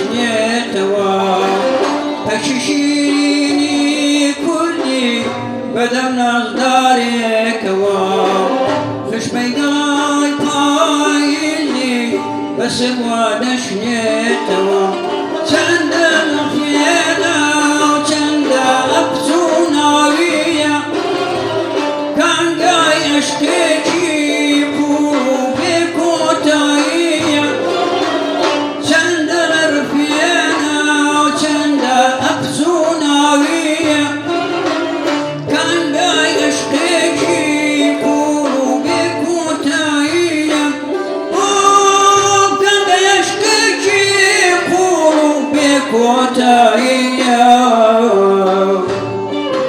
بسروادشنيتوا هشيشيني كردي بدم نصدارك خش بيقاي طايلي بسروادشنيتوا چند نخينا وچند أبسونا ويا كان قاي أشتكي